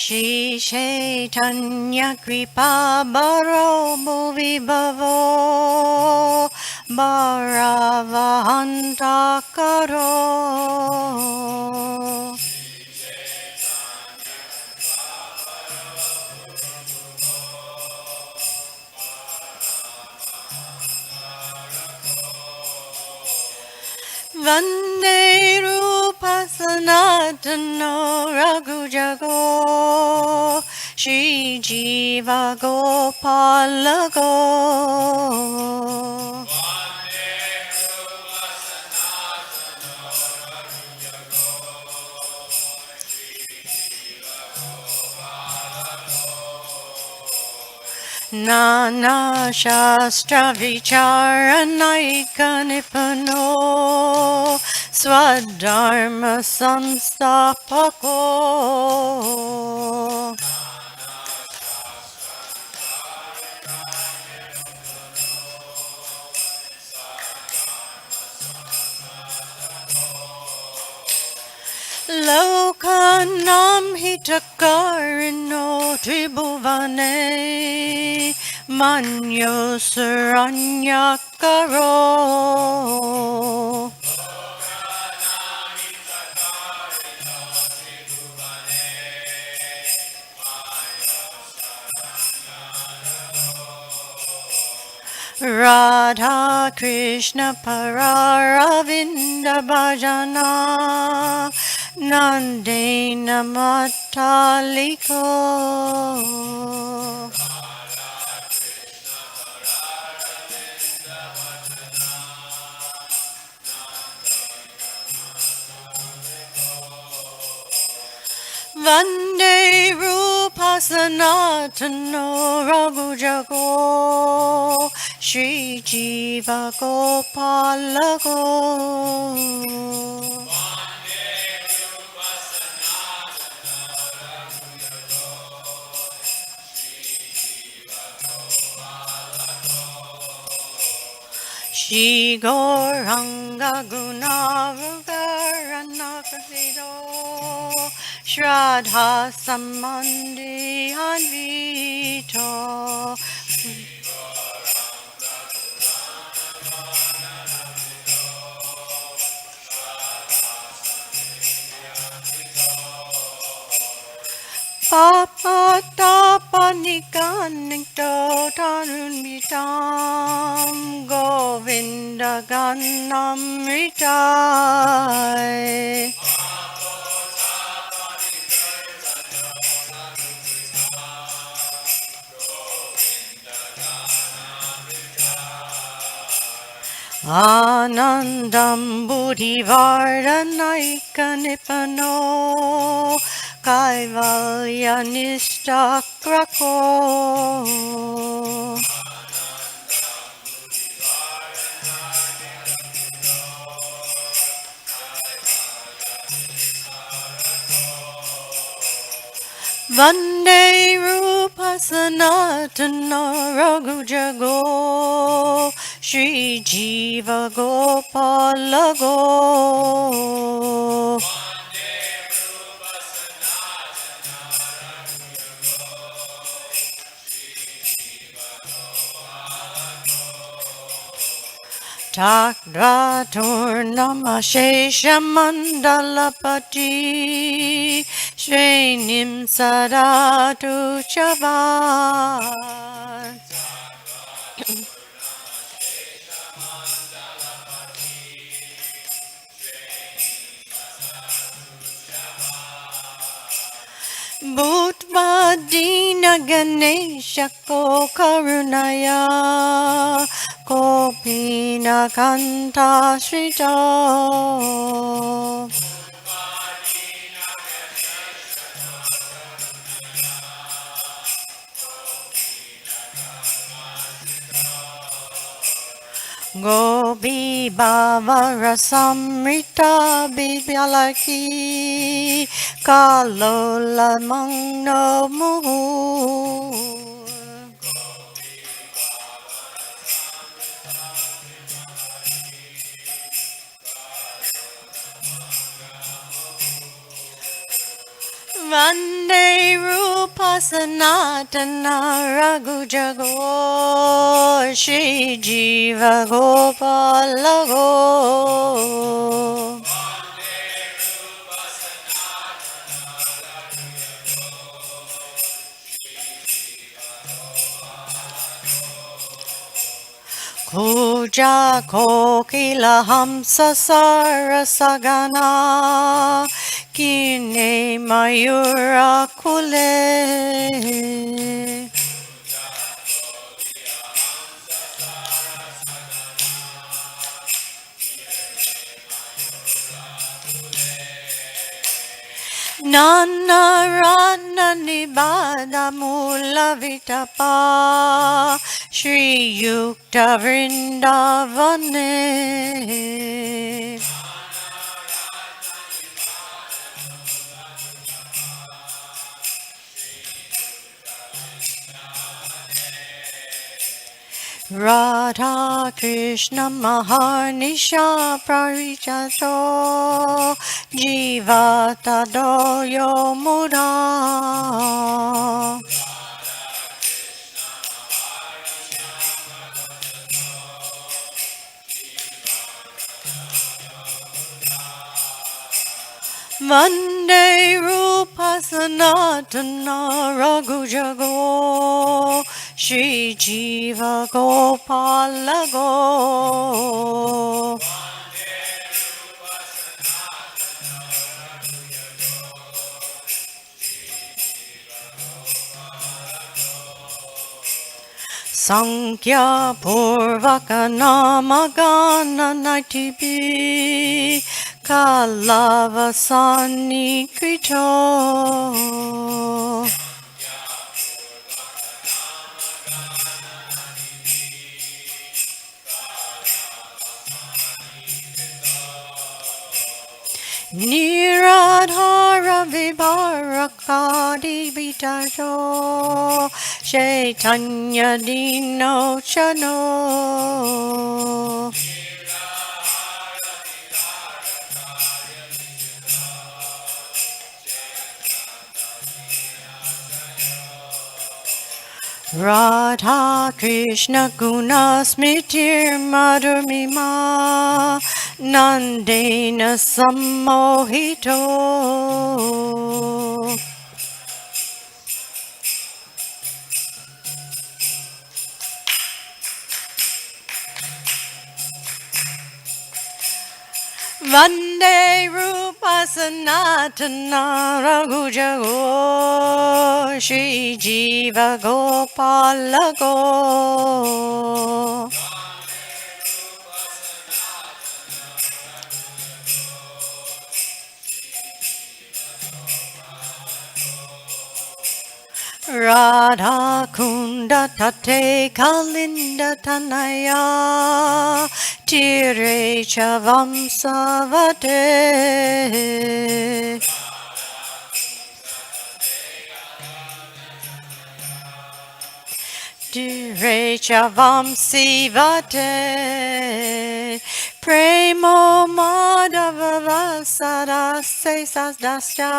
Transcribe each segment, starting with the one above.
Shri Chaitanya Kripa Baro Bhuvi Bhavo Bharavahanta Karo Vande Rupa Sanatano Raghujago Shri Jiva Gopalago Nana Shastra Vicharanaika Nipano Swadharma Samstapako Lokanam hitakarino tribhuvane Manyo saranyakaro Radha Krishna Pararavinda Bhajana Nandena Mataliko Vande Rupa Sanatano Raghujago Shri Jiva Gopalago Shri Gauranga Gunarugaranakasido Shraddha Samandi Anvito Papa Tapa Nikanito Tarunmitam Govinda Ganam Ritai Anandam Buddhivardhanaika Nipano Kaivalya Nistakrako Vande Rupa Sanatana Raghujago Shri Jiva Gopalago Takraturnamashesha Mandalapati Shrenim Sadatu Chavat Bhutmadina Ganesha Ko Karunaya Kopina Kanta Shrito Gopi Bhava Rasamrita Bibyalaki Kalola Mangno Muhu Vande Rupa Sanatana Raghujago Shri Jiva Gopalago Kuja Kokila Hamsa Sarasagana Kine Mayura Kule Nana Rana Nibada Mula Vitapa Shri Yukta Vrindavane Radha Krishna Mahanisha Parichato Jivata Doyo Muda Vande Rupa Sanatana Raghujago Shri Jiva Gopalago Sankhya Purvaka Namagana Naitibi Kalavasani Krito Niradhara Vibharakadi Vitajo Chaitanya Dino Chano Radha Krishna Guna Smitir Madhurmima Nandena Sammohito Vande Rupa Sanatana Raghujago Shri Jiva Gopalago Radha Kunda Tate Kalinda Tanaya Tire Chavam Savate Tire Chavam Sivate Premo Madhava Sada Sesas Dasya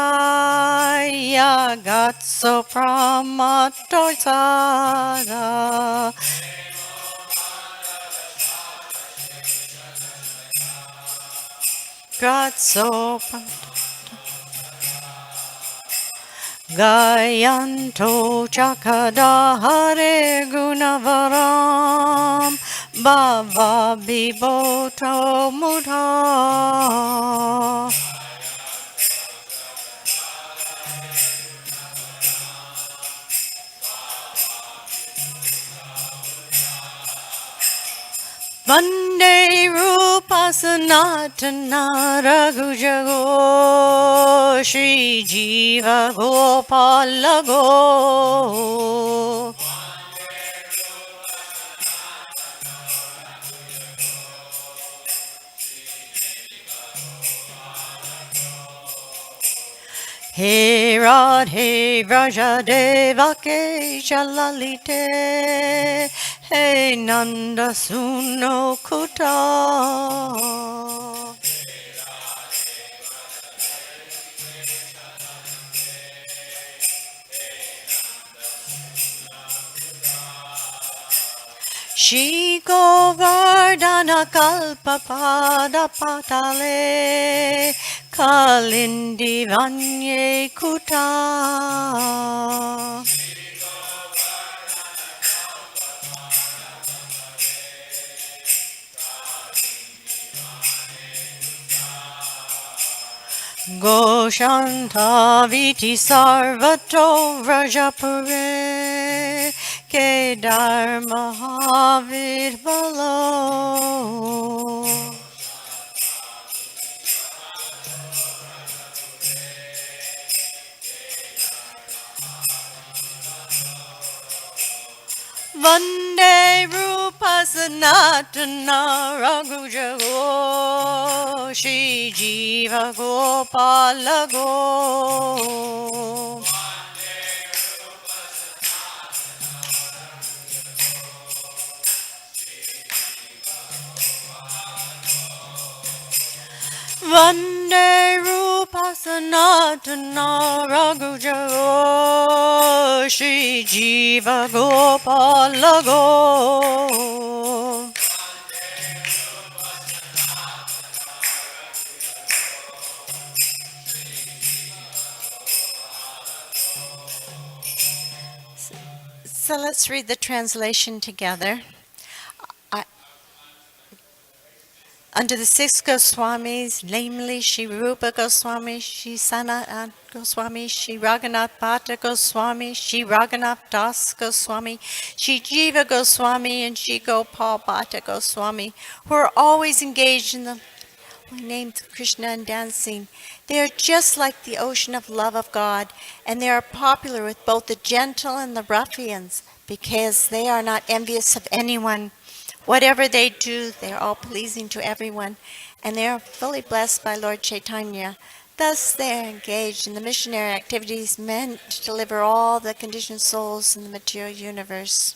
Gatso Pramato Sada Gatso Gayanto Chakada Hare Gunavaram Bhava Biboto Mudha Vande Rupa Sanatana Raghujago Shri Jiva Gopalago He Radhe Vraja Devake Shalalite He Nanda Suno Kuta Shri Govardhana Kalpapada Patale Kalindi Vanye Kuta Goshanta Viti Sarvato Vrajapure Kedar Mahavir Balo Vande Rupa Sanatana Raghujago Shri Jiva Gopala Go Vande Rupa Sanatana Raghujago Shri Jiva Gopala Go So let's read the translation together. Under the six Goswamis, namely Shri Rupa Goswami, Shri Sanatan Goswami, Shri Raghunath Bhatta Goswami, Shri Raghunath Das Goswami, Shri Jiva Goswami, and Shri Gopal Bhatta Goswami, who are always engaged in the name of Krishna and dancing. They are just like the ocean of love of God, and they are popular with both the gentle and the ruffians, because they are not envious of anyone. Whatever they do, they are all pleasing to everyone, and they are fully blessed by Lord Chaitanya. Thus, they are engaged in the missionary activities meant to deliver all the conditioned souls in the material universe.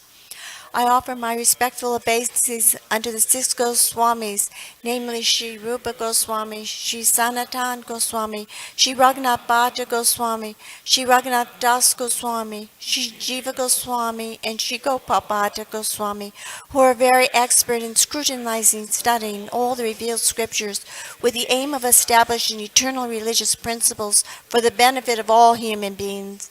I offer my respectful obeisances unto the six Goswamis, namely Shri Rupa Goswami, Shri Sanatan Goswami, Shri Raghunath Bhatta Goswami, Shri Raghunath Das Goswami, Shri Jiva Goswami, and Shri Gopal Bhatta Goswami, who are very expert in scrutinizing, studying all the revealed scriptures with the aim of establishing eternal religious principles for the benefit of all human beings.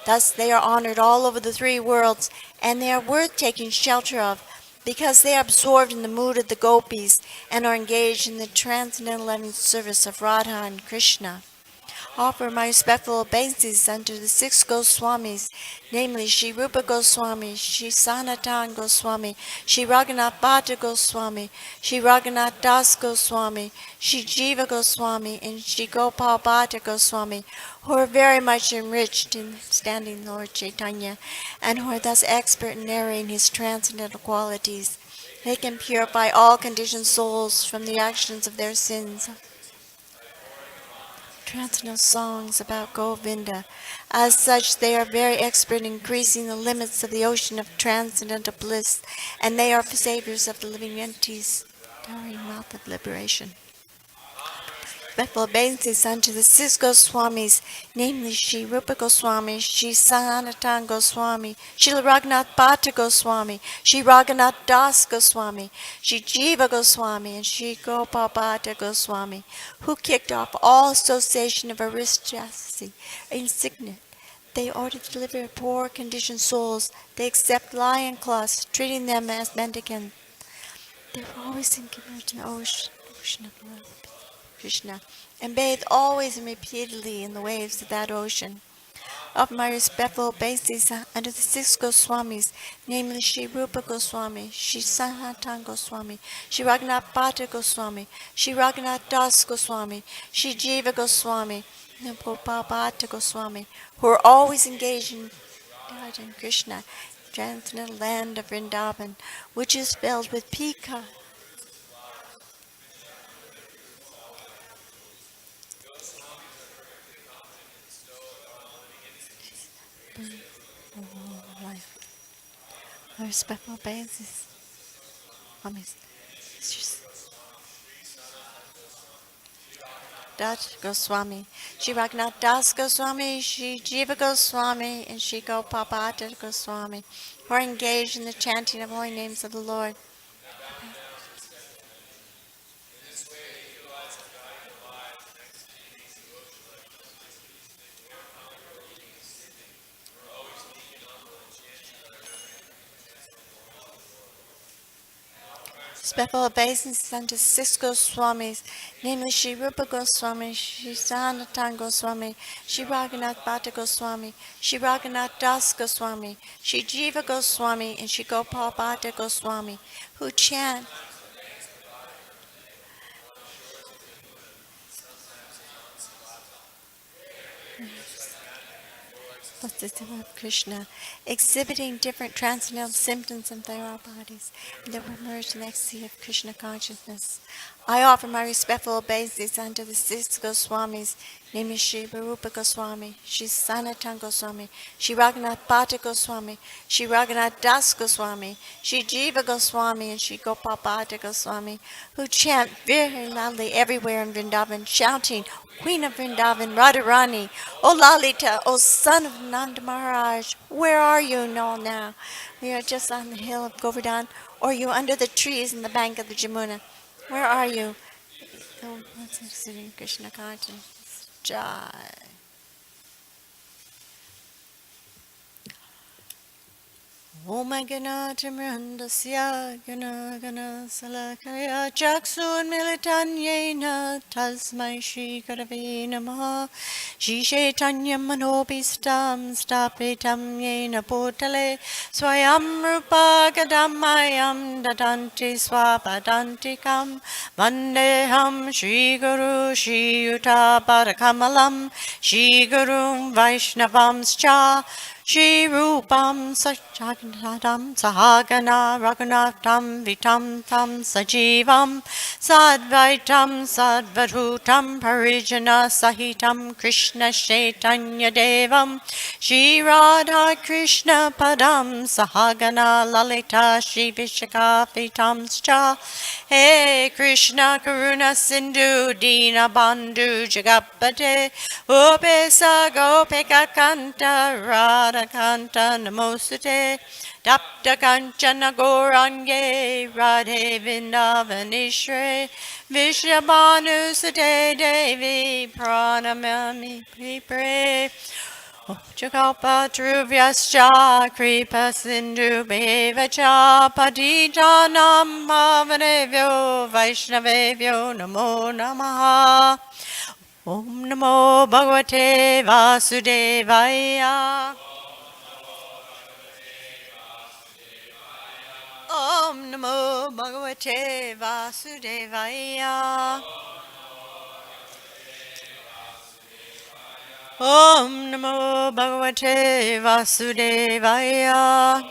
Thus they are honored all over the three worlds, and they are worth taking shelter of, because they are absorbed in the mood of the gopis and are engaged in the transcendental loving service of Radha and Krishna. Offer my respectful obeisances unto the six Goswamis, namely Shri Rupa Goswami, Shri Sanatan Goswami, Shri Raghunath Bhatta Goswami, Shri Raghunath Das Goswami, Shri Jiva Goswami, and Shri Gopal Bhatta Goswami, who are very much enriched in understanding Lord Chaitanya, and who are thus expert in narrating his transcendental qualities. They can purify all conditioned souls from the actions of their sins. Transcendental songs about Govinda. As such, they are very expert in increasing the limits of the ocean of transcendental bliss, and they are saviors of the living entities, towering mouth of liberation. Respectful obeisances unto the six Goswamis, namely Shri Rupa Goswami, Shri Sanatan Goswami, Shri Raghunath Bhatta Goswami, Shri Raghunath Das Goswami, Shri Jiva Goswami, and Shri Gopal Bhatta Goswami, who kicked off all association of aristocracy and signet. They order to deliver poor conditioned souls. They accept lion cloths, treating them as mendicants. They were always in the ocean of love. Krishna, and bathe always and repeatedly in the waves of that ocean. Of my respectful obeisances unto the six Goswamis, namely Shri Rupa Goswami, Shri Sanatan Goswami, Shri Raghunath Bhatta Goswami, Shri Raghunath Das Goswami, Shri Jiva Goswami, and Gopal Bhatta Goswami, who are always engaged in Radha and Krishna, transcendental land of Vrindavan, which is filled with peacocks. My respectful obeisances. Dat Goswami, Shri Raghunath Das Goswami, Shri Jiva Goswami, and Shri Gopalbhatta Goswami, who are engaged in the chanting of holy names of the Lord. Special obeisances unto six Goswamis, namely Shri Rupa Goswami, Shri Sanatana Goswami, Shri Raghunath Bhatta Goswami, Shri Raghunath Das Goswami, Shri Jiva Goswami, and Shri Gopal Bhatta Goswami, who chant Baptism of Krishna, exhibiting different transcendental symptoms of their bodies, and they were merged in the ecstasy of Krishna consciousness. I offer my respectful obeisances unto the six Goswamis, namely Shri Rupa Goswami, Shri Sanatana Goswami, Shri Raghunath Bhatta Goswami, Shri Raghunath Das Goswami, Shri Jiva Goswami, and Shri Gopal Bhatta Goswami, who chant very loudly everywhere in Vrindavan, shouting, Queen of Vrindavan, Radharani, O Lalita, O son of Nanda Maharaj, where are you now? We are just on the hill of Govardhan, or are you under the trees in the bank of the Jamuna? Where are you? Oh, what's sitting Krishna consciousness? Jai. Om Ganathamrandasya Gana Salakaya Chaksun Militanyena Tasmai Shri Karave Namaha Shri Chaitanya Manobhistam Stapitam Yena Potale Swayam Rupa Gadamayam Dadanti Swapadantikam Vandeham Shri Guru Shri Yuta Parakamalam Shri Guru Vaishnavamscha Shri Rupam Sachagadam Sahagana Raghunatham Vitam Tam Sajivam Sadvaitam Sadvarutam Parijana Sahitam Krishna Chaitanya Devam Shri Radha Krishna Padam Sahagana Lalita Shri Vishaka Vitam Scha Hey Krishna Karuna Sindhu Dina Bandhu Jagapate Upesa Gopeka Kanta Radha Kanta Namosate Tapta Kanchana Gorange Radhe Vindavanishre Vishabhanu Sate Devi Pranamami Pripre Chakalpa Truvyascha Kripa Sindhu Bevacha Patijanam Bhavanevyo Vaishnavevyo Namo Namaha Om Namo Bhagavate Vasudevaya Om Namo Bhagavate Vasudevaya Om Namo Bhagavate Vasudevaya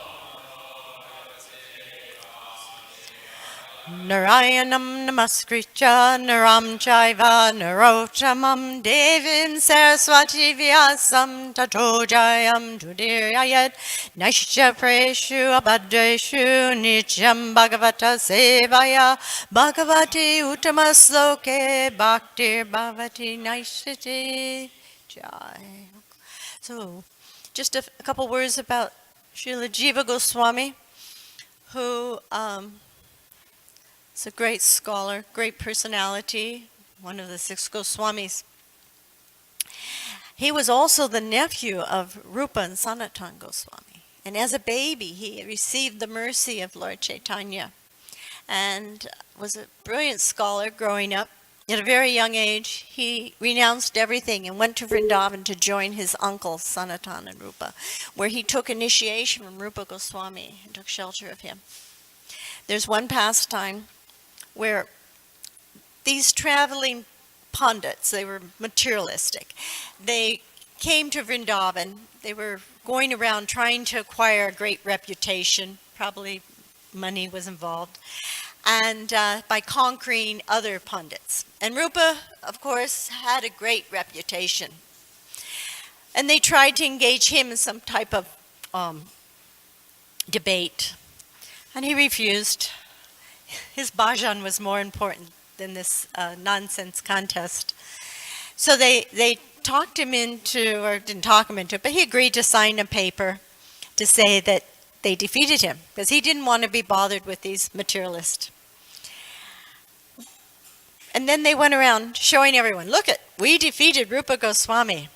Narayanam Namaskritya Naram Chaiva Narottamam Devim Saraswati Vyasam Tato Jayam Tudirayat Naishya Preshu Abhadreshu Nityam Bhagavata Sevaya Bhagavati Uttamasloke Bhaktir Bhavati Naishati Jai. So, just a couple words about Srila Jiva Goswami, who is a great scholar, great personality, one of the six Goswamis. He was also the nephew of Rupa and Sanatana Goswami. And as a baby, he received the mercy of Lord Chaitanya and was a brilliant scholar growing up. At a very young age, he renounced everything and went to Vrindavan to join his uncles, Sanatana and Rupa, where he took initiation from Rupa Goswami and took shelter of him. There's one pastime where these traveling pundits, they were materialistic, they came to Vrindavan. They were going around trying to acquire a great reputation, probably money was involved, and by conquering other pundits. And Rupa, of course, had a great reputation. And they tried to engage him in some type of debate, and he refused. His bhajan was more important than this nonsense contest. So they talked him into, or didn't talk him into it, but he agreed to sign a paper to say that they defeated him because he didn't want to be bothered with these materialists. And then they went around showing everyone, look at, we defeated Rupa Goswami.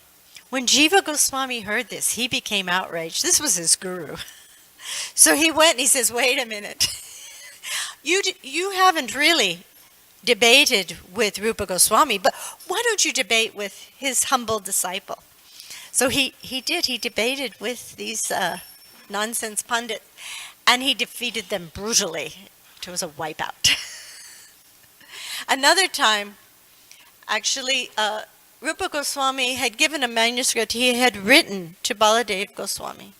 When Jiva Goswami heard this, he became outraged. This was his guru. So he went and he says, wait a minute. You haven't really debated with Rupa Goswami, but why don't you debate with his humble disciple? So he did. He debated with these nonsense pundits, and he defeated them brutally. It was a wipeout. Another time, actually, Rupa Goswami had given a manuscript he had written to Baladev Goswami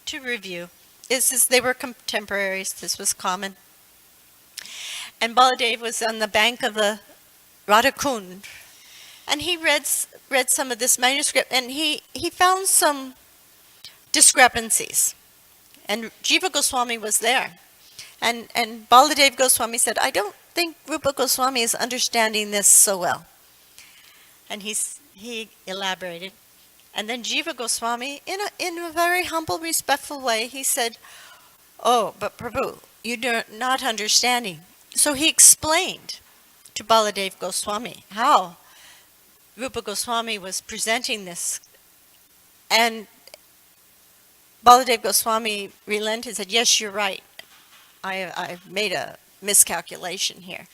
to review. They were contemporaries. This was common. And Baladev was on the bank of the Radhakund, and he read some of this manuscript, and he found some discrepancies. And Jiva Goswami was there. And Baladev Goswami said, I don't think Rupa Goswami is understanding this so well. And he elaborated. And then Jiva Goswami, in a very humble, respectful way, he said, oh, but Prabhu, you're not understanding. So he explained to Baladev Goswami how Rupa Goswami was presenting this. And Baladev Goswami relented and said, yes, you're right. I've made a miscalculation here.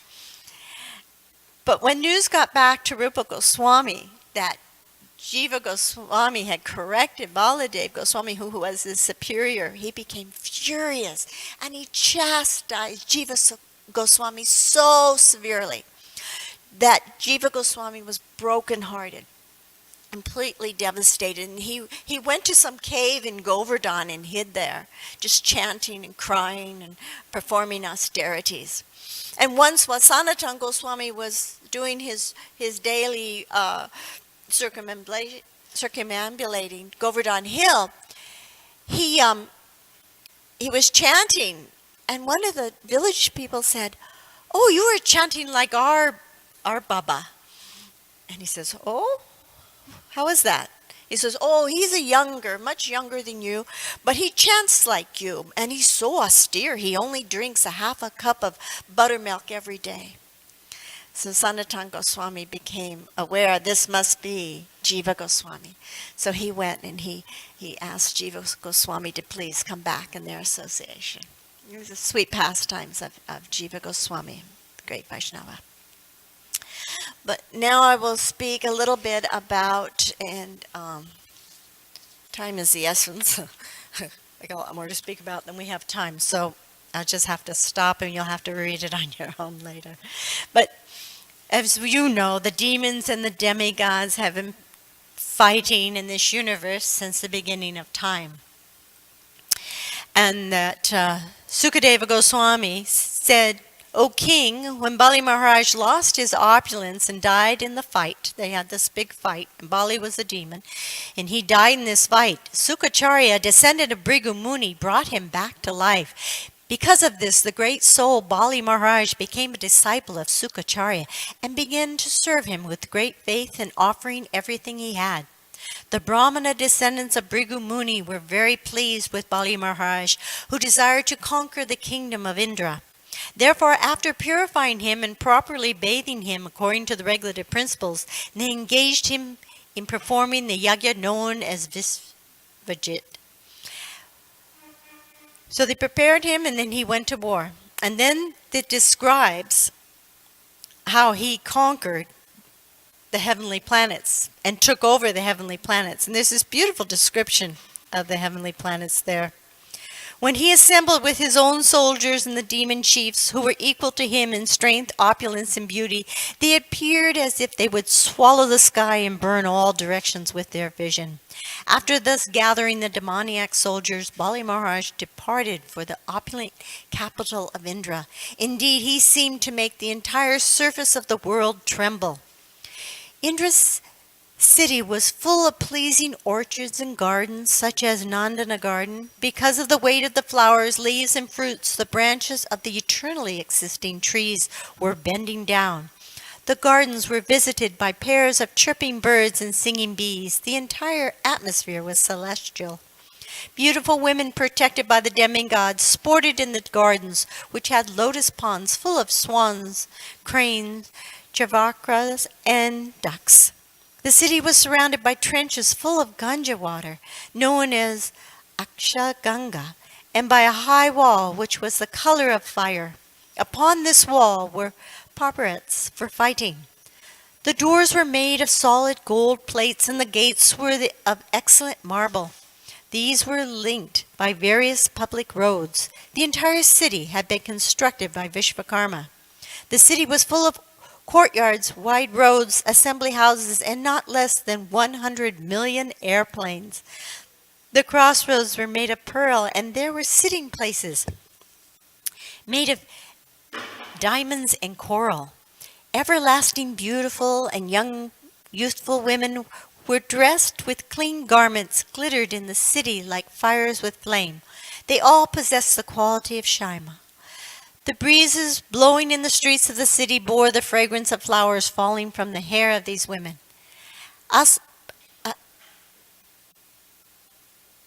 But when news got back to Rupa Goswami that Jiva Goswami had corrected Baladev Goswami, who was his superior, he became furious, and he chastised Jiva Goswami so severely that Jiva Goswami was brokenhearted, completely devastated, and he went to some cave in Govardhan and hid there, just chanting and crying and performing austerities. And once while Sanatana Goswami was doing his daily circumambulating Govardhan Hill, he was chanting, and one of the village people said, oh, you were chanting like our Baba. And he says, oh, how is that? He says, oh, he's much younger than you, but he chants like you, and he's so austere, he only drinks a half a cup of buttermilk every day. So Sanatana Goswami became aware this must be Jiva Goswami. So he went and he asked Jiva Goswami to please come back in their association. It was the sweet pastimes of Jiva Goswami, the great Vaishnava. But now I will speak a little bit about, and time is the essence. I got a lot more to speak about than we have time, so I'll just have to stop and you'll have to read it on your own later. But as you know, the demons and the demigods have been fighting in this universe since the beginning of time. And that Sukadeva Goswami said, O king, when Bali Maharaj lost his opulence and died in the fight, they had this big fight, and Bali was a demon, and he died in this fight. Sukacharya, descendant of Bhrigu Muni, brought him back to life. Because of this, the great soul Bali Maharaj became a disciple of Sukacharya and began to serve him with great faith and offering everything he had. The Brahmana descendants of Bhrigu Muni were very pleased with Bali Maharaj, who desired to conquer the kingdom of Indra. Therefore, after purifying him and properly bathing him according to the regulative principles, they engaged him in performing the yagya known as Visvajit. So they prepared him, and then he went to war. And then it describes how he conquered the heavenly planets and took over the heavenly planets. And there's this beautiful description of the heavenly planets there. When he assembled with his own soldiers and the demon chiefs, who were equal to him in strength, opulence, and beauty, they appeared as if they would swallow the sky and burn all directions with their vision. After thus gathering the demoniac soldiers, Bali Maharaj departed for the opulent capital of Indra. Indeed, he seemed to make the entire surface of the world tremble. Indra's city was full of pleasing orchards and gardens, such as Nandana Garden. Because of the weight of the flowers, leaves, and fruits, the branches of the eternally existing trees were bending down. The gardens were visited by pairs of chirping birds and singing bees. The entire atmosphere was celestial. Beautiful women protected by the demigods sported in the gardens, which had lotus ponds full of swans, cranes, javakras, and ducks. The city was surrounded by trenches full of Ganga water, known as Aksha Ganga, and by a high wall which was the color of fire. Upon this wall were parapets for fighting. The doors were made of solid gold plates, and the gates were of excellent marble. These were linked by various public roads. The entire city had been constructed by Vishvakarma. The city was full of courtyards, wide roads, assembly houses, and not less than 100 million airplanes. The crossroads were made of pearl, and there were sitting places made of diamonds and coral. Everlasting beautiful and young youthful women were dressed with clean garments, glittered in the city like fires with flame. They all possessed the quality of Shima. The breezes blowing in the streets of the city bore the fragrance of flowers falling from the hair of these women.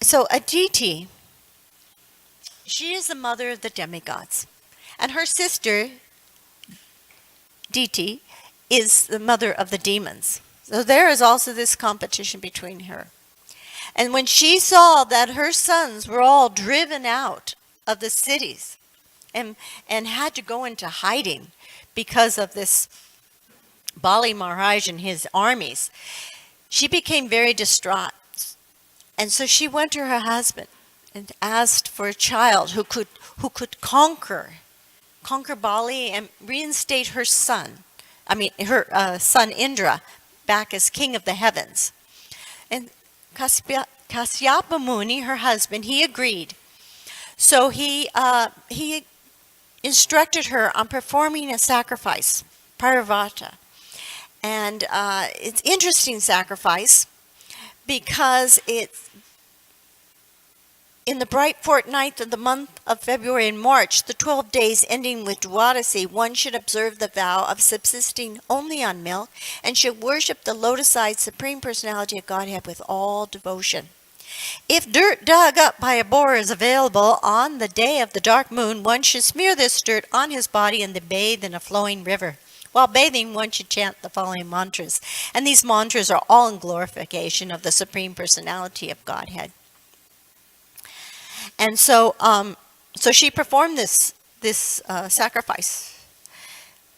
So Aditi, she is the mother of the demigods, and her sister, Diti, is the mother of the demons. So there is also this competition between her. And when she saw that her sons were all driven out of the cities and had to go into hiding because of this Bali Maharaj and his armies, she became very distraught. And so she went to her husband and asked for a child who could conquer Bali and reinstate her son, her son Indra, back as king of the heavens. And Kasyapa Muni, her husband, he agreed. So he instructed her on performing a sacrifice, Parvata. And it's interesting sacrifice because it's in the bright fortnight of the month of February and March, the 12 days ending with Dvadasi, one should observe the vow of subsisting only on milk and should worship the lotus-eyed Supreme Personality of Godhead with all devotion. If dirt dug up by a boar is available on the day of the dark moon, one should smear this dirt on his body and then bathe in a flowing river. While bathing, one should chant the following mantras, and these mantras are all in glorification of the Supreme Personality of Godhead. And so she performed this sacrifice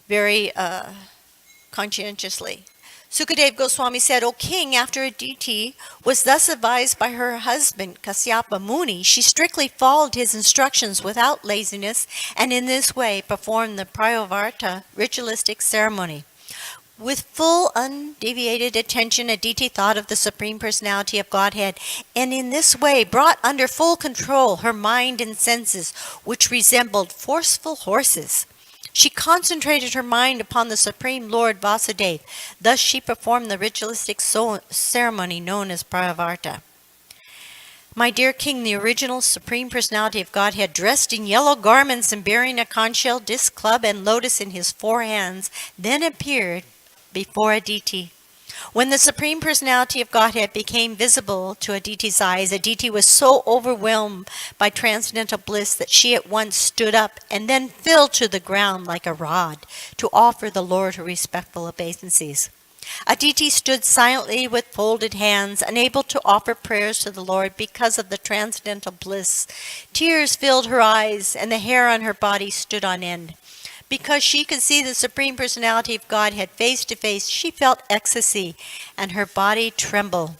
very conscientiously. Sukadeva Goswami said, "O king, after Aditi was thus advised by her husband Kasyapa Muni, she strictly followed his instructions without laziness, and in this way performed the Prayavarta ritualistic ceremony. With full, undeviated attention, Aditi thought of the Supreme Personality of Godhead, and in this way brought under full control her mind and senses, which resembled forceful horses. She concentrated her mind upon the Supreme Lord Vasudeva. Thus she performed the ritualistic ceremony known as Prayavarta. My dear king, the original Supreme Personality of Godhead, dressed in yellow garments and bearing a conch shell, disc club, and lotus in his 4 hands, then appeared before Aditi. When the Supreme Personality of Godhead became visible to Aditi's eyes, Aditi was so overwhelmed by transcendental bliss that she at once stood up and then fell to the ground like a rod to offer the Lord her respectful obeisances. Aditi stood silently with folded hands, unable to offer prayers to the Lord because of the transcendental bliss. Tears filled her eyes, and the hair on her body stood on end. Because she could see the Supreme Personality of Godhead face to face, she felt ecstasy, and her body trembled.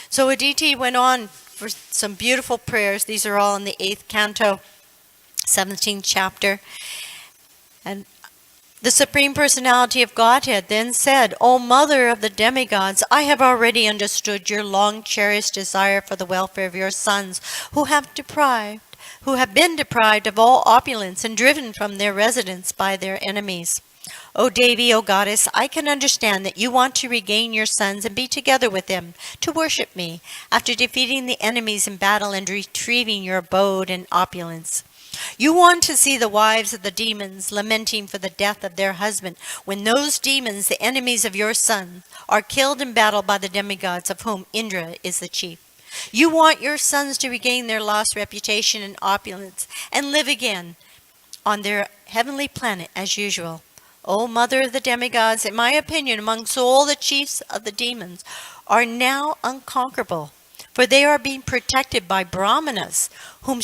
So Aditi went on for some beautiful prayers. These are all in the 8th canto, 17th chapter. And the Supreme Personality of Godhead then said, "O Mother of the demigods, I have already understood your long-cherished desire for the welfare of your sons who have been deprived of all opulence and driven from their residence by their enemies. O Devi, O Goddess, I can understand that you want to regain your sons and be together with them, to worship me, after defeating the enemies in battle and retrieving your abode and opulence. You want to see the wives of the demons lamenting for the death of their husband, when those demons, the enemies of your son, are killed in battle by the demigods, of whom Indra is the chief. You want your sons to regain their lost reputation and opulence and live again on their heavenly planet as usual. O mother of the demigods, in my opinion, amongst all the chiefs of the demons are now unconquerable, for they are being protected by Brahmanas, whom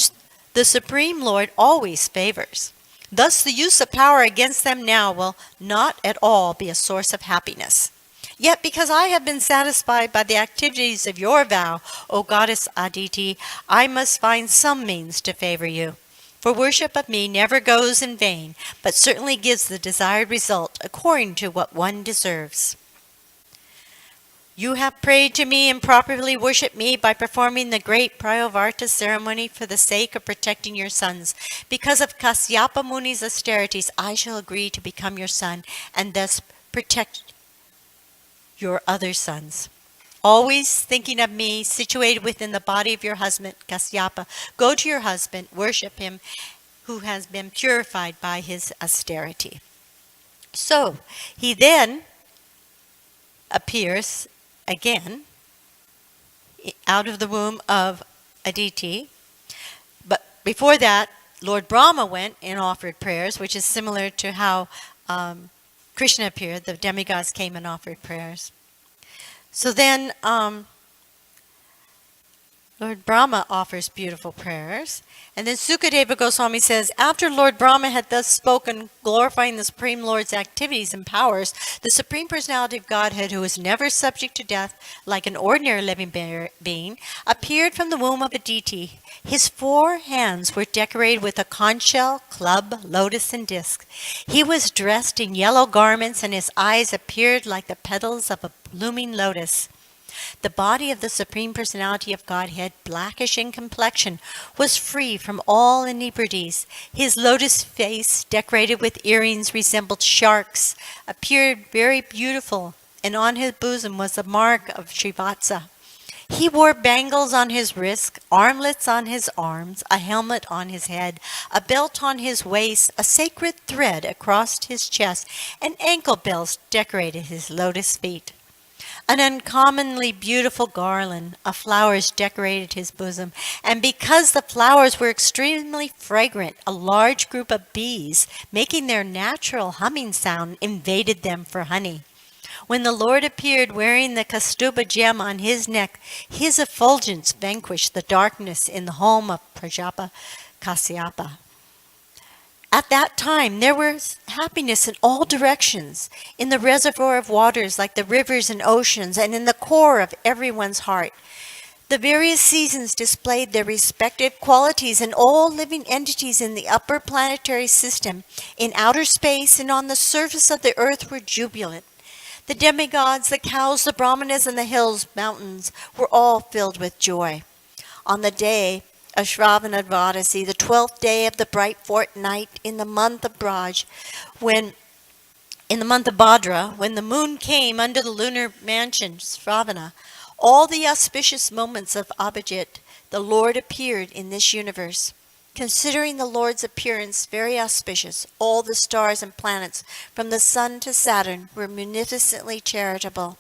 the Supreme Lord always favors. Thus the use of power against them now will not at all be a source of happiness. Yet because I have been satisfied by the activities of your vow, O goddess Aditi, I must find some means to favor you. For worship of me never goes in vain, but certainly gives the desired result according to what one deserves. You have prayed to me and properly worshipped me by performing the great Prayavarta ceremony for the sake of protecting your sons. Because of Kasyapa Muni's austerities, I shall agree to become your son and thus protect your other sons. Always thinking of me, situated within the body of your husband, Kasyapa, go to your husband, worship him, who has been purified by his austerity. So, he then appears again out of the womb of Aditi. But before that, Lord Brahma went and offered prayers, which is similar to how Krishna appeared. The demigods came and offered prayers. So then Lord Brahma offers beautiful prayers. And then Sukadeva Goswami says, after Lord Brahma had thus spoken, glorifying the Supreme Lord's activities and powers, the Supreme Personality of Godhead, who is never subject to death like an ordinary living being, appeared from the womb of Aditi. His 4 hands were decorated with a conch shell, club, lotus, and disc. He was dressed in yellow garments, and his eyes appeared like the petals of a blooming lotus. The body of the Supreme Personality of Godhead, blackish in complexion, was free from all inebrities. His lotus face, decorated with earrings resembled sharks, appeared very beautiful, and on his bosom was the mark of Srivatsa. He wore bangles on his wrists, armlets on his arms, a helmet on his head, a belt on his waist, a sacred thread across his chest, and ankle bells decorated his lotus feet. An uncommonly beautiful garland of flowers decorated his bosom, and because the flowers were extremely fragrant, a large group of bees, making their natural humming sound, invaded them for honey. When the Lord appeared wearing the Kastuba gem on his neck, his effulgence vanquished the darkness in the home of Prajapa Kasyapa. At that time, there was happiness in all directions, in the reservoir of waters like the rivers and oceans, and in the core of everyone's heart. The various seasons displayed their respective qualities, and all living entities in the upper planetary system, in outer space, and on the surface of the earth were jubilant. The demigods, the cows, the brahmanas, and the hills, mountains, were all filled with joy. On the day of Shravana Dvadasi, the 12th day of the bright fortnight in the month of Bhadra, when the moon came under the lunar mansion, Shravana, all the auspicious moments of Abhijit, the Lord appeared in this universe. Considering the Lord's appearance very auspicious, all the stars and planets, from the sun to Saturn, were munificently charitable.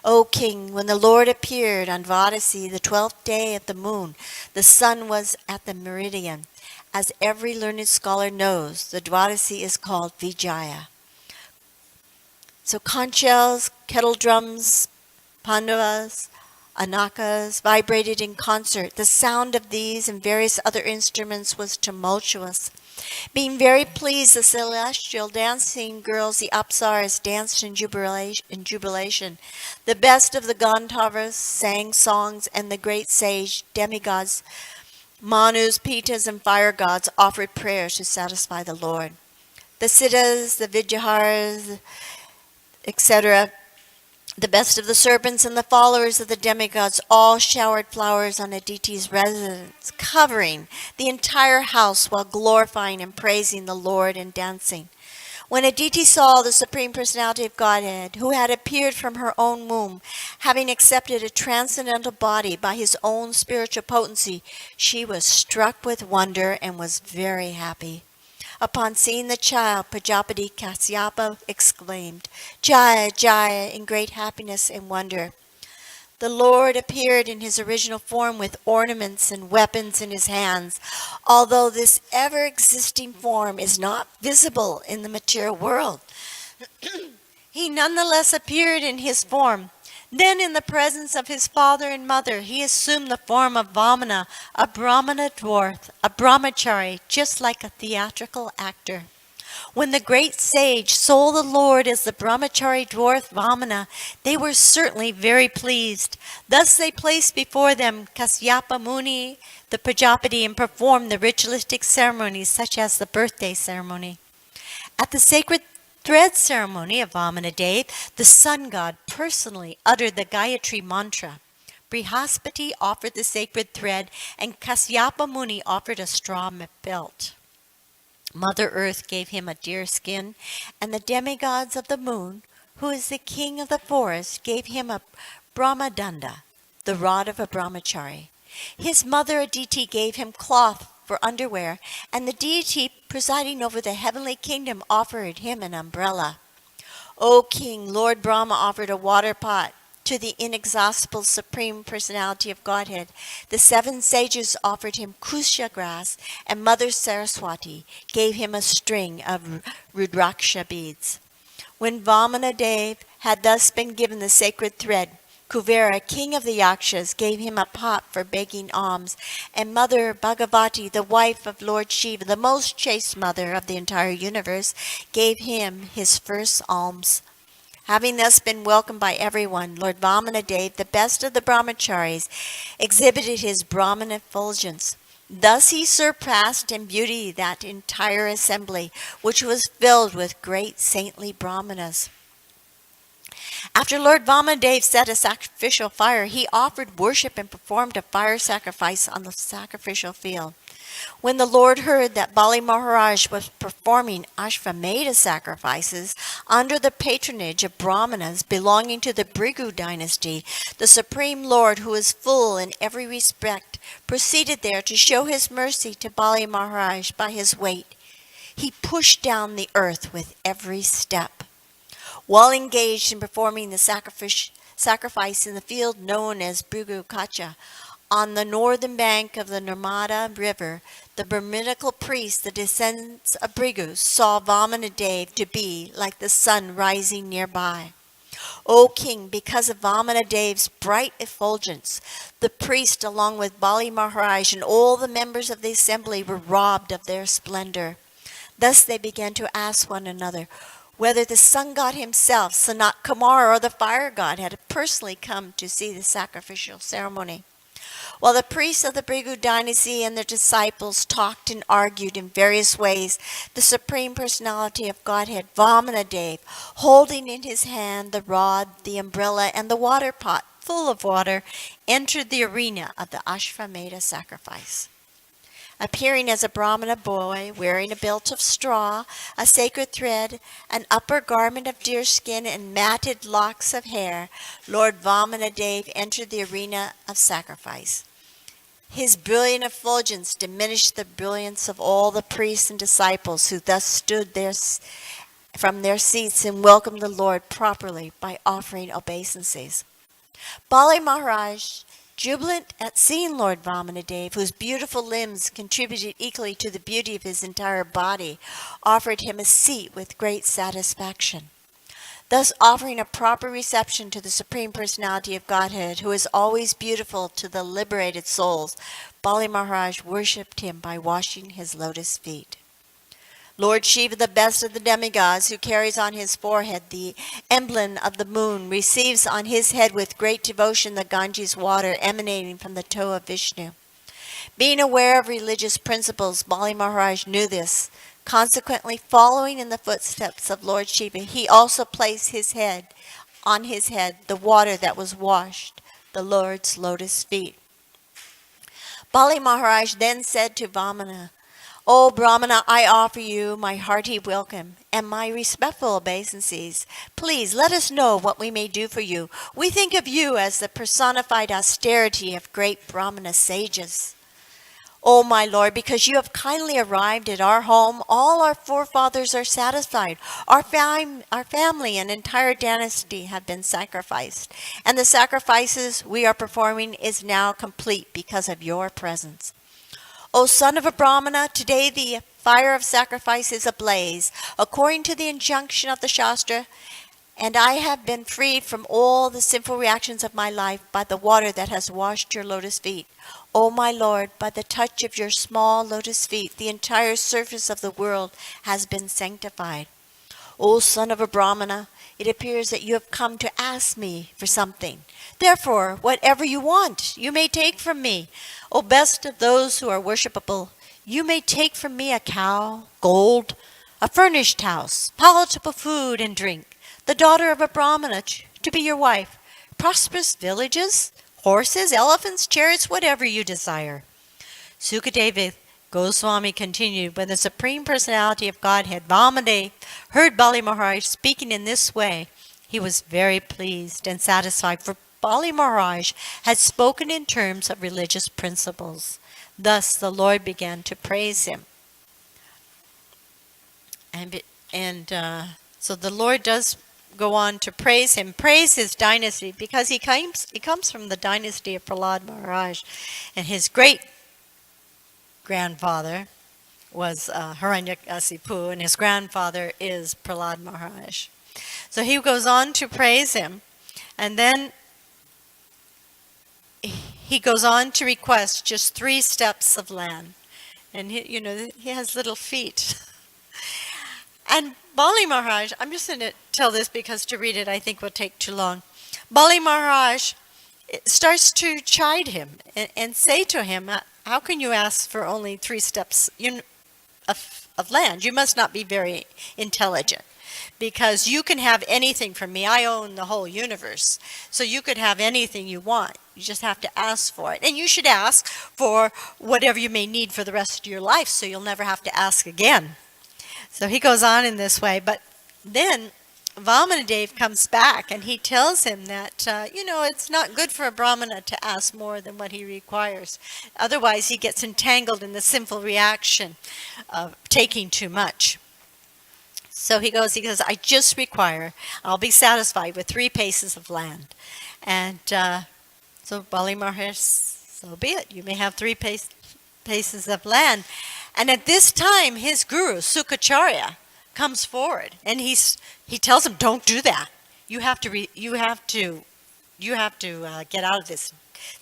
O King, when the Lord appeared on Dvadasi, the 12th day of the moon, the sun was at the meridian. As every learned scholar knows, the Dvadasi is called Vijaya. So conch shells, kettle drums, pandavas, anakas vibrated in concert. The sound of these and various other instruments was tumultuous. Being very pleased, the celestial dancing girls, the Apsaras, danced in jubilation. The best of the Gandharvas sang songs, and the great sage, demigods, Manus, Pitas, and fire gods offered prayers to satisfy the Lord. The Siddhas, the Vijaharas, etc., the best of the serpents and the followers of the demigods all showered flowers on Aditi's residence, covering the entire house while glorifying and praising the Lord and dancing. When Aditi saw the Supreme Personality of Godhead, who had appeared from her own womb, Having accepted a transcendental body by his own spiritual potency, she was struck with wonder and was very happy. Upon seeing the child, Prajapati Kasyapa exclaimed, "Jaya, Jaya," in great happiness and wonder. The Lord appeared in his original form with ornaments and weapons in his hands. Although this ever-existing form is not visible in the material world, he nonetheless appeared in his form. Then, in the presence of his father and mother, he assumed the form of Vamana, a Brahmana dwarf, a brahmachari, just like a theatrical actor. When the great sage saw the Lord as the brahmachari dwarf Vamana, they were certainly very pleased. Thus they placed before them Kasyapa Muni, the Prajapati, and performed the ritualistic ceremonies such as the birthday ceremony. At the sacred thread ceremony of Vamana Dev, the sun god personally uttered the Gayatri mantra. Brihaspati offered the sacred thread, and Kasyapa Muni offered a straw belt. Mother Earth gave him a deer skin, and the demigods of the moon, who is the king of the forest, gave him a brahmadanda, the rod of a brahmachari. His mother Aditi gave him cloth for underwear, and the deity presiding over the heavenly kingdom offered him an umbrella. O king, Lord Brahma offered a water pot to the inexhaustible Supreme Personality of Godhead. The 7 sages offered him kusha grass, and Mother Saraswati gave him a string of rudraksha beads. When Vamana Dev had thus been given the sacred thread, Kuvera, king of the Yakshas, gave him a pot for begging alms, and Mother Bhagavati, the wife of Lord Shiva, the most chaste mother of the entire universe, gave him his first alms. Having thus been welcomed by everyone, Lord Vamana Dev, the best of the brahmacharis, exhibited his Brahman effulgence. Thus he surpassed in beauty that entire assembly, which was filled with great saintly brahmanas. After Lord Vamadev set a sacrificial fire, he offered worship and performed a fire sacrifice on the sacrificial field. When the Lord heard that Bali Maharaj was performing Ashvamedha sacrifices under the patronage of Brahmanas belonging to the Brigu dynasty, the Supreme Lord, who is full in every respect, proceeded there to show his mercy to Bali Maharaj by his weight. He pushed down the earth with every step. While engaged in performing the sacrifice in the field known as Brigu Kacha, on the northern bank of the Narmada River, the Brahminical priests, the descendants of Brigus, saw Vamana Dev to be like the sun rising nearby. O king, because of Vamana Dev's bright effulgence, the priest, along with Bali Maharaj and all the members of the assembly, were robbed of their splendor. Thus they began to ask one another whether the sun god himself, Sanat Kumar, or the fire god had personally come to see the sacrificial ceremony. While the priests of the Brigu dynasty and their disciples talked and argued in various ways, the Supreme Personality of Godhead, Vamana Dev, holding in his hand the rod, the umbrella, and the water pot full of water, entered the arena of the Ashvamedha sacrifice. Appearing as a Brahmana boy, wearing a belt of straw, a sacred thread, an upper garment of deerskin, and matted locks of hair, Lord Vamana Dev entered the arena of sacrifice. His brilliant effulgence diminished the brilliance of all the priests and disciples who thus stood there from their seats and welcomed the Lord properly by offering obeisances. Bali Maharaj, jubilant at seeing Lord Vamana Dev, whose beautiful limbs contributed equally to the beauty of his entire body, offered him a seat with great satisfaction. Thus offering a proper reception to the Supreme Personality of Godhead, who is always beautiful to the liberated souls, Bali Maharaj worshipped him by washing his lotus feet. Lord Shiva, the best of the demigods, who carries on his forehead the emblem of the moon, receives on his head with great devotion the Ganges water emanating from the toe of Vishnu. Being aware of religious principles, Bali Maharaj knew this. Consequently, following in the footsteps of Lord Shiva, he also placed on his head the water that was washed the Lord's lotus feet. Bali Maharaj then said to Vamana, O Brahmana, I offer you my hearty welcome and my respectful obeisances. Please let us know what we may do for you. We think of you as the personified austerity of great Brahmana sages. O my Lord, because you have kindly arrived at our home, all our forefathers are satisfied. Our family and entire dynasty have been sacrificed, and the sacrifices we are performing is now complete because of your presence. O son of a Brahmana, today the fire of sacrifice is ablaze, according to the injunction of the Shastra, and I have been freed from all the sinful reactions of my life by the water that has washed your lotus feet. O my Lord, by the touch of your small lotus feet, the entire surface of the world has been sanctified. O son of a Brahmana, it appears that you have come to ask me for something. Therefore, whatever you want, you may take from me. O best of those who are worshipable, you may take from me a cow, gold, a furnished house, palatable food and drink, the daughter of a Brahmana to be your wife, prosperous villages, horses, elephants, chariots, whatever you desire. Sukadeva Goswami continued, when the Supreme Personality of Godhead, Vamana, heard Bali Maharaj speaking in this way, he was very pleased and satisfied, for Bali Maharaj had spoken in terms of religious principles. Thus the Lord began to praise him. So the Lord does go on to praise him, praise his dynasty, because he comes from the dynasty of Prahlad Maharaj, and his great grandfather was Hiranyakasipu, and his grandfather is Prahlad Maharaj. So he goes on to praise him, and then he goes on to request just 3 steps of land. And he has little feet. And Bali Maharaj, I'm just going to tell this because to read it I think will take too long. Bali Maharaj starts to chide him and say to him, how can you ask for only 3 steps of land? You must not be very intelligent, because you can have anything from me. I own the whole universe. So you could have anything you want. You just have to ask for it. And you should ask for whatever you may need for the rest of your life, so you'll never have to ask again. So he goes on in this way. But then Vamana comes back and he tells him that, it's not good for a Brahmana to ask more than what he requires. Otherwise, he gets entangled in the sinful reaction of taking too much. So he goes, I just require, I'll be satisfied with 3 paces of land. And so Bali Maharaj, so be it. You may have 3 paces of land. And at this time, his guru, Sukacharya, comes forward, and he tells him, "Don't do that. You have to get out of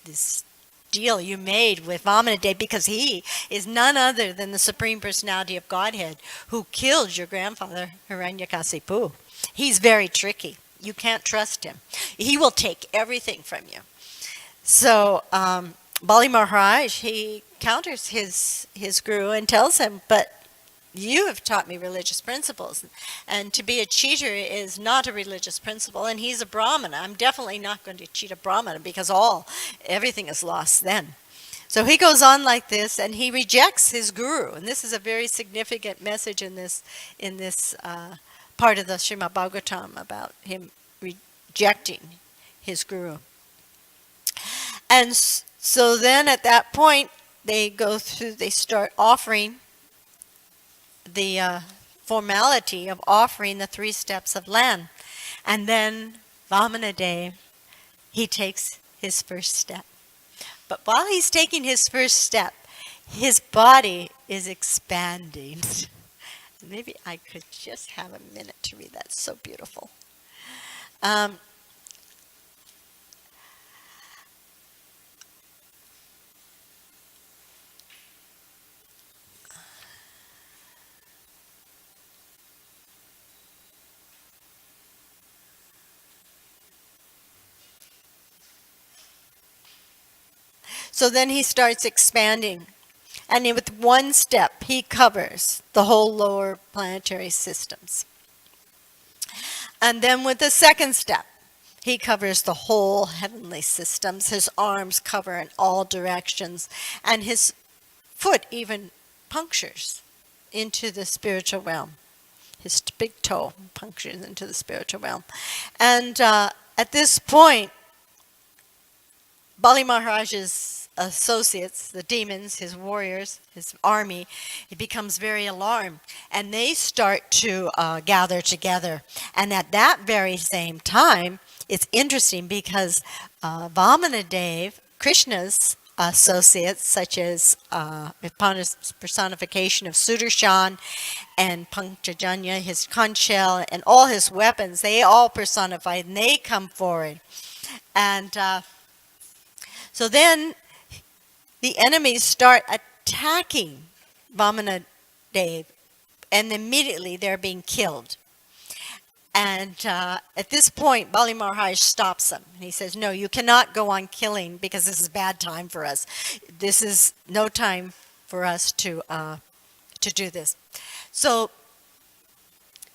this deal you made with Vamana, because he is none other than the Supreme Personality of Godhead who killed your grandfather Hiranyakasipu. He's very tricky. You can't trust him. He will take everything from you." So Bali Maharaj, he counters his guru and tells him, "But you have taught me religious principles, and to be a cheater is not a religious principle, and he's a Brahmana. I'm definitely not going to cheat a Brahmana, because everything is lost then." So he goes on like this, and he rejects his guru, and this is a very significant message in this part of the Srimad Bhagavatam about him rejecting his guru. And so then at that point, they start offering the formality of offering the 3 steps of land. And then Vamana, he takes his first step. But while he's taking his first step, his body is expanding. Maybe I could just have a minute to read that. It's so beautiful. So then he starts expanding. And with 1 step, he covers the whole lower planetary systems. And then with the 2nd step, he covers the whole heavenly systems. His arms cover in all directions. And his foot even punctures into the spiritual realm. His big toe punctures into the spiritual realm. And at this point, Bali Maharaj's associates, the demons, his warriors, his army, he becomes very alarmed. And they start to gather together. And at that very same time, it's interesting because Vamana Dev, Krishna's associates, such as personification of Sudarshan and Pankajanya, his conch shell, and all his weapons, they all personified, and they come forward. And so then the enemies start attacking Vamana Dev, and immediately they're being killed. And at this point, Bali Maharaj stops them. And he says, no, you cannot go on killing because this is a bad time for us. This is no time for us to do this. So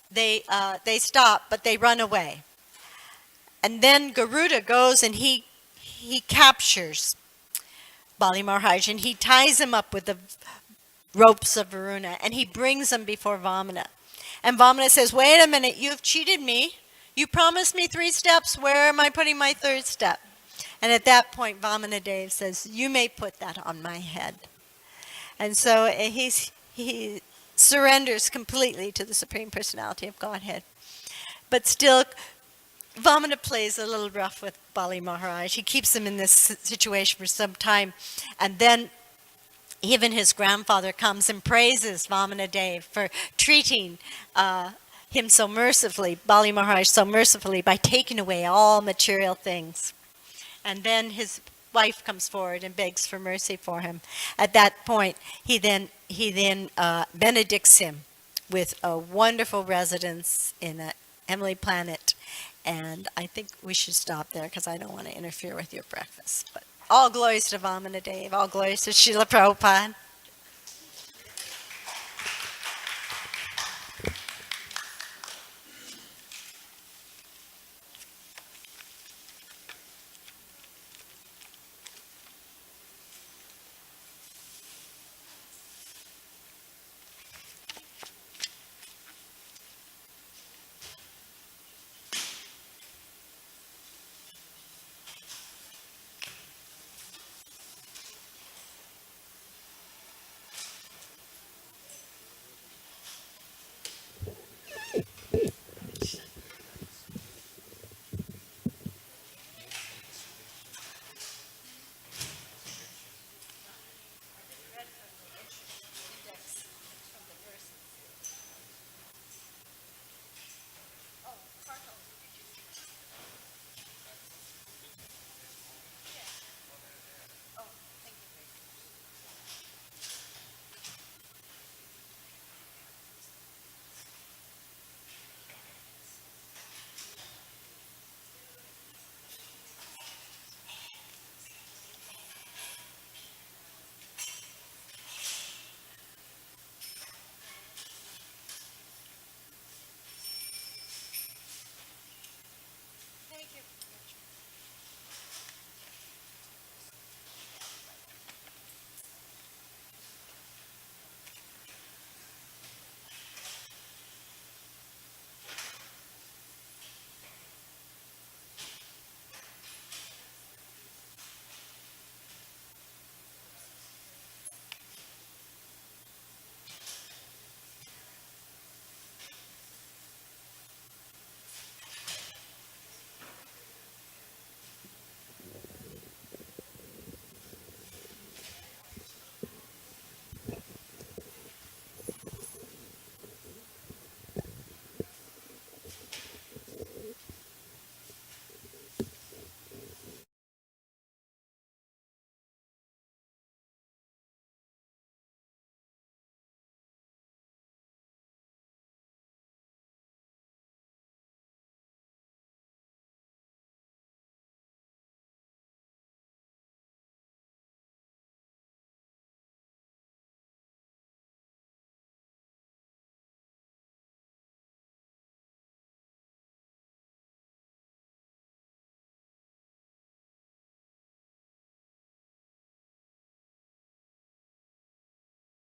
they stop, but they run away. And then Garuda goes and he captures Bali Maharaj, and he ties him up with the ropes of Varuna, and he brings him before Vamana. And Vamana says, wait a minute, you've cheated me. You promised me 3 steps. Where am I putting my 3rd step? And at that point, Vamana Dev says, you may put that on my head. And so he surrenders completely to the Supreme Personality of Godhead. But still, Vamana plays a little rough with Bali Maharaj. He keeps him in this situation for some time. And then even his grandfather comes and praises Vamana Dev for treating him so mercifully, Bali Maharaj so mercifully, by taking away all material things. And then his wife comes forward and begs for mercy for him. At that point, he then benedicts him with a wonderful residence in a heavenly planet. And I think we should stop there because I don't want to interfere with your breakfast. But all glories to Vamana Dev, all glories to Srila Prabhupada.